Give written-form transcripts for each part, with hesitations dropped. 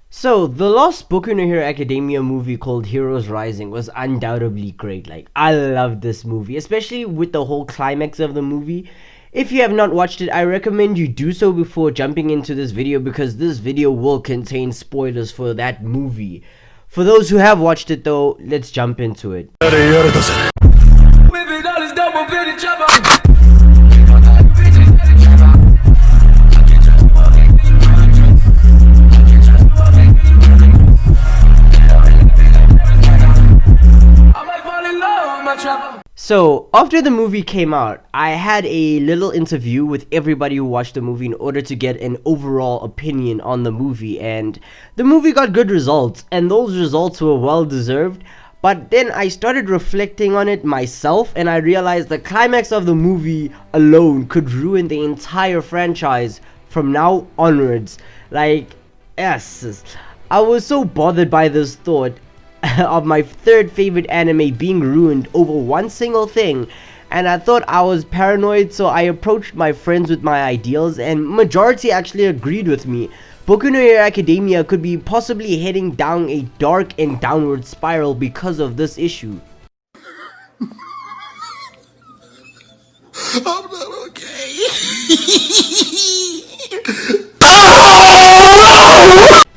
So, the last Boku no Hero Academia movie called Heroes Rising was undoubtedly great. Like, I loved this movie, especially with the whole climax of the movie. If you have not watched it, I recommend you do so before jumping into this video because this video will contain spoilers for that movie. For those who have watched it though, let's jump into it. So, after the movie came out, I had a little interview with everybody who watched the movie in order to get an overall opinion on the movie, and the movie got good results, and those results were well deserved. But then I started reflecting on it myself, and I realized the climax of the movie alone could ruin the entire franchise from now onwards. Like, yes, I was so bothered by this thought of my third favorite anime being ruined over one single thing, and I thought I was paranoid, so I approached my friends with my ideals, and majority actually agreed with me. Boku no Hero Academia could be possibly heading down a dark and downward spiral because of this issue. I'm not okay.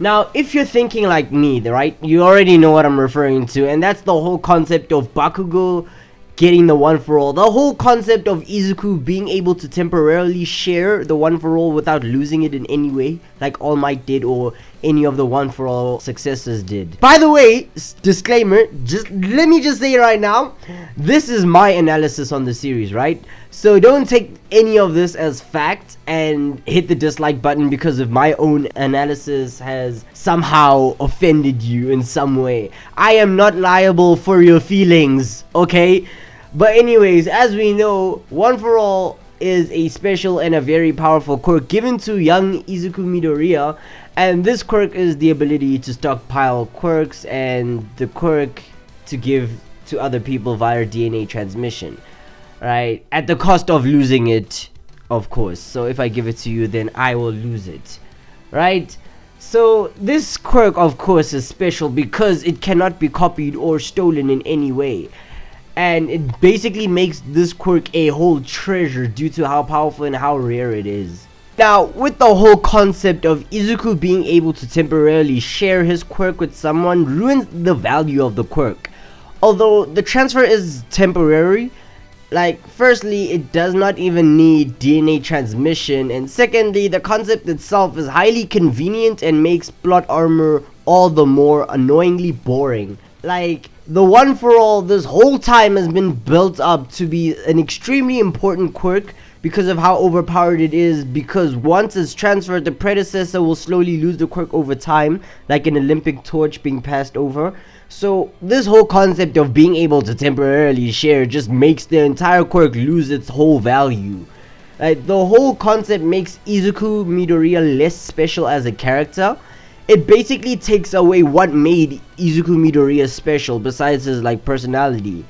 Now, if you're thinking like me, right, you already know what I'm referring to, and that's the whole concept of Bakugo getting the one for all. The whole concept of Izuku being able to temporarily share the one for all without losing it in any way, like All Might did or any of the one for all successors did. By the way, disclaimer, just let me just say right now, this is my analysis on the series, right? So don't take any of this as fact and hit the dislike button because of my own analysis has somehow offended you in some way. I am not liable for your feelings, okay? But anyways, as we know, One for All is a special and a very powerful quirk given to young Izuku Midoriya, and this quirk is the ability to stockpile quirks and the quirk to give to other people via DNA transmission, right? At the cost of losing it, of course. So if I give it to you, then I will lose it, right? So this quirk, of course, is special because it cannot be copied or stolen in any way. And it basically makes this quirk a whole treasure due to how powerful and how rare it is. Now, with the whole concept of Izuku being able to temporarily share his quirk with someone ruins the value of the quirk. Although the transfer is temporary, like, firstly, it does not even need DNA transmission, and secondly, the concept itself is highly convenient and makes plot armor all the more annoyingly boring. Like, the one for all this whole time has been built up to be an extremely important quirk because of how overpowered it is, because once it's transferred, the predecessor will slowly lose the quirk over time, like an Olympic torch being passed over. So this whole concept of being able to temporarily share just makes the entire quirk lose its whole value. Like, the whole concept makes Izuku Midoriya less special as a character. It basically takes away what made Izuku Midoriya special besides his like personality.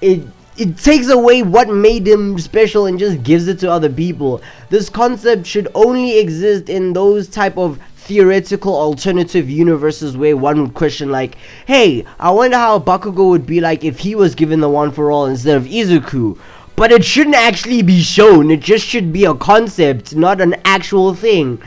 It takes away what made him special and just gives it to other people. This concept should only exist in those type of theoretical alternative universes where one would question like, hey, I wonder how Bakugo would be like if he was given the one for all instead of Izuku. But it shouldn't actually be shown, it just should be a concept, not an actual thing.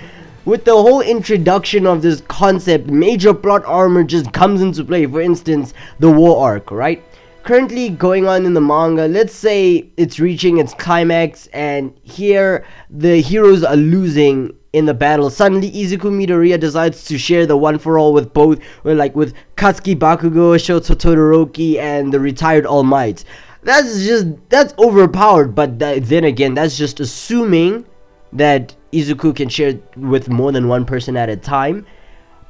With the whole introduction of this concept, major plot armor just comes into play. For instance, the war arc, right? Currently going on in the manga, let's say it's reaching its climax and here the heroes are losing in the battle. Suddenly Izuku Midoriya decides to share the one for all with both, with Katsuki Bakugo, Shoto Todoroki, and the retired All Might. That's overpowered, but then again, that's just assuming that Izuku can share with more than one person at a time.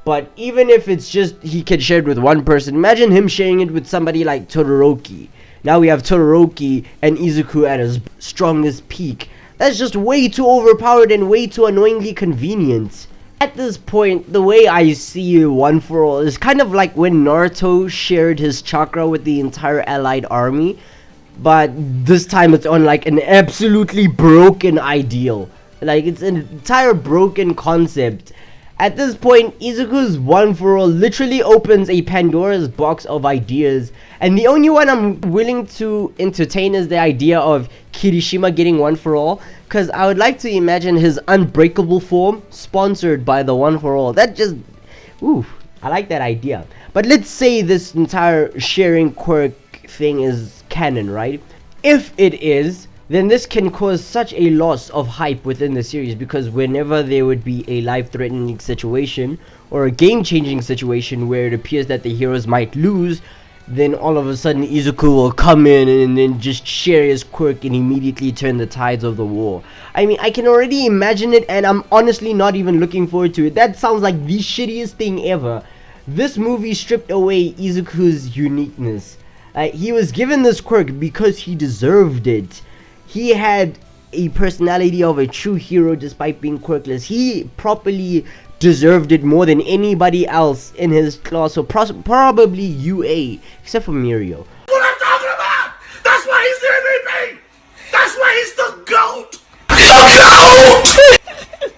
But even if it's just he can share it with one person, imagine him sharing it with somebody like Todoroki. Now we have Todoroki and Izuku at his strongest peak. That's just way too overpowered and way too annoyingly convenient. At this point, the way I see One for All is kind of like when Naruto shared his chakra with the entire allied army, but this time it's on like an absolutely broken ideal. Like, it's an entire broken concept. At this point, Izuku's One for All literally opens a Pandora's box of ideas, and the only one I'm willing to entertain is the idea of Kirishima getting One for All, because I would like to imagine his unbreakable form sponsored by the One for All. That just, ooh, I like that idea. But let's say this entire sharing quirk thing is canon, right? If it is, then this can cause such a loss of hype within the series, because whenever there would be a life-threatening situation or a game-changing situation where it appears that the heroes might lose, then all of a sudden Izuku will come in and then just share his quirk and immediately turn the tides of the war. I mean, I can already imagine it, and I'm honestly not even looking forward to it. That sounds like the shittiest thing ever. This movie stripped away Izuku's uniqueness. He was given this quirk because he deserved it. He had a personality of a true hero despite being quirkless. He properly deserved it more than anybody else in his class, or probably UA, except for Mirio. What I'm talking about! That's why he's the MVP! That's why he's the GOAT! The GOAT!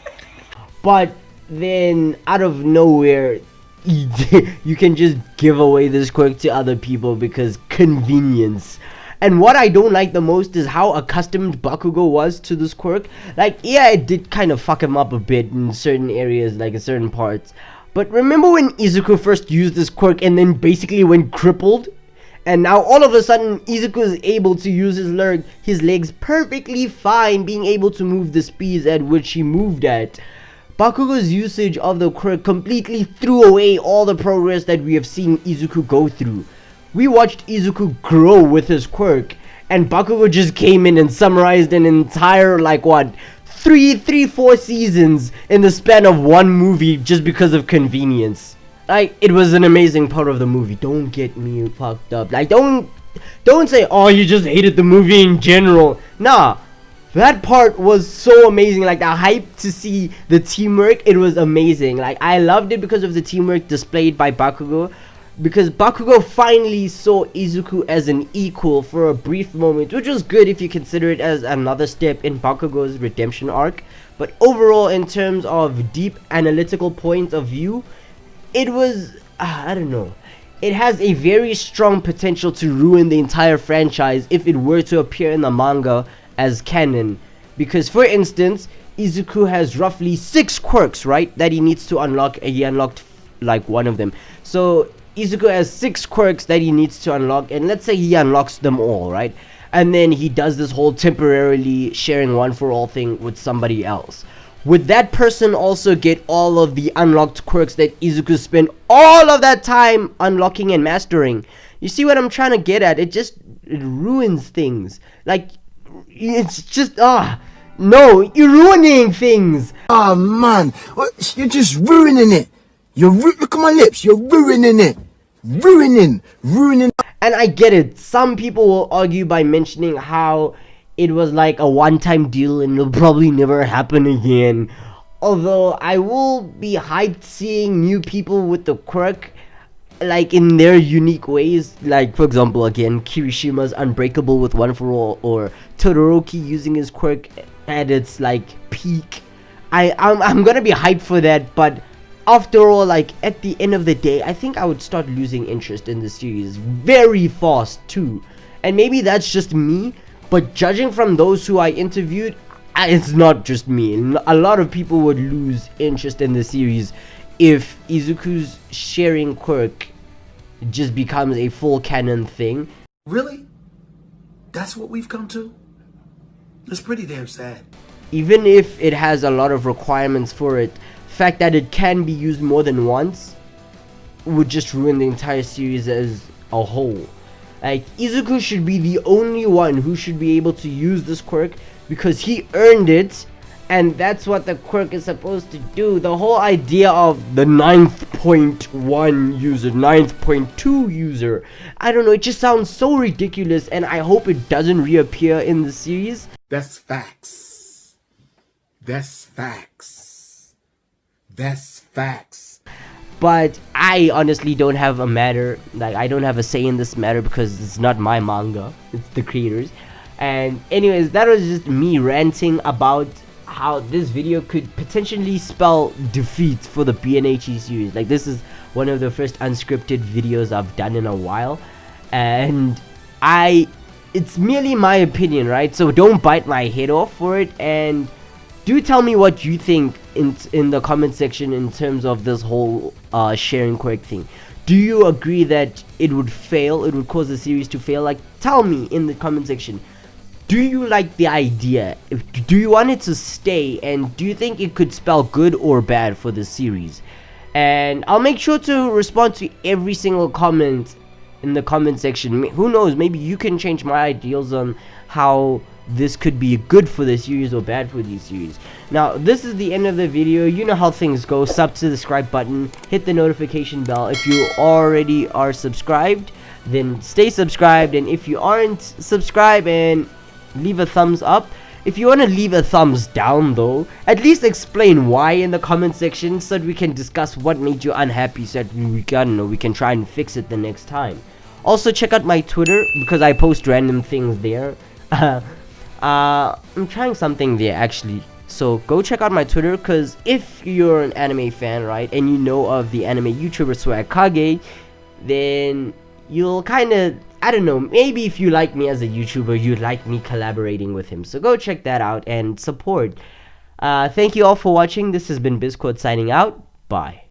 But then, out of nowhere, you can just give away this quirk to other people because convenience. And what I don't like the most is how accustomed Bakugo was to this quirk. Like, yeah, it did kind of fuck him up a bit in certain areas, like in certain parts. But remember when Izuku first used this quirk and then basically went crippled? And now all of a sudden, Izuku is able to use his legs perfectly fine, being able to move the speeds at which he moved at. Bakugo's usage of the quirk completely threw away all the progress that we have seen Izuku go through. We watched Izuku grow with his quirk, and Bakugo just came in and summarized an entire, like, what, 4 seasons in the span of one movie just because of convenience. Like, it was an amazing part of the movie. Don't get me fucked up. Like, don't say, oh, you just hated the movie in general. Nah, that part was so amazing. Like, the hype to see the teamwork, it was amazing. Like, I loved it because of the teamwork displayed by Bakugo. Because Bakugo finally saw Izuku as an equal for a brief moment, which was good if you consider it as another step in Bakugo's redemption arc. But overall, in terms of deep analytical point of view, it was, I don't know. It has a very strong potential to ruin the entire franchise if it were to appear in the manga as canon. Because, for instance, Izuku has roughly 6 quirks, right, that he needs to unlock, and he unlocked like one of them. So Izuku has 6 quirks that he needs to unlock, and let's say he unlocks them all, right? And then he does this whole temporarily sharing One for All thing with somebody else. Would that person also get all of the unlocked quirks that Izuku spent all of that time unlocking and mastering? You see what I'm trying to get at? It ruins things. Like, it's just, no, you're ruining things. Oh man, you're just ruining it. Look at my lips, you're ruining it. Ruining. And I get it. Some people will argue by mentioning how it was like a one-time deal and it'll probably never happen again. Although I will be hyped seeing new people with the quirk, like in their unique ways. Like, for example, again, Kirishima's Unbreakable with One for All, or Todoroki using his quirk at its like peak. I'm gonna be hyped for that, but after all, like, at the end of the day, I think I would start losing interest in the series very fast too. And maybe that's just me, but judging from those who I interviewed, it's not just me. A lot of people would lose interest in the series if Izuku's sharing quirk just becomes a full canon thing. Really? That's what we've come to? It's pretty damn sad. Even if it has a lot of requirements for it, the fact that it can be used more than once would just ruin the entire series as a whole. Like, Izuku should be the only one who should be able to use this quirk because he earned it, and that's what the quirk is supposed to do. The whole idea of the 9.1 user, 9.2 user, I don't know, it just sounds so ridiculous, and I hope it doesn't reappear in the series. That's facts. That's facts. That's facts. But I honestly don't have I don't have a say in this matter because it's not my manga, it's the creators. And anyways, that was just me ranting about how this video could potentially spell defeat for the BNHA series. Like, this is one of the first unscripted videos I've done in a while, and it's merely my opinion, right? So don't bite my head off for it, and do tell me what you think in the comment section in terms of this whole sharing quirk thing. Do you agree that it would fail, it would cause the series to fail? Like, tell me in the comment section. Do you like the idea? Do you want it to stay? And do you think it could spell good or bad for the series? And I'll make sure to respond to every single comment in the comment section. Who knows, maybe you can change my ideals on how this could be good for the series or bad for the series. Now, this is the end of the video. You know how things go. Sub to the subscribe button, hit the notification bell. If you already are subscribed, then stay subscribed, and if you aren't, subscribe and leave a thumbs up. If you want to leave a thumbs down though, at least explain why in the comment section, so that we can discuss what made you unhappy, so that we can try and fix it the next time. Also, check out my Twitter, because I post random things there. I'm trying something there actually, so go check out my Twitter, because if you're an anime fan, right, and you know of the anime YouTuber Swagkage, then you'll kind of, I don't know, maybe if you like me as a YouTuber, you'd like me collaborating with him. So go check that out and support. Thank you all for watching. This has been Biscord signing out. Bye.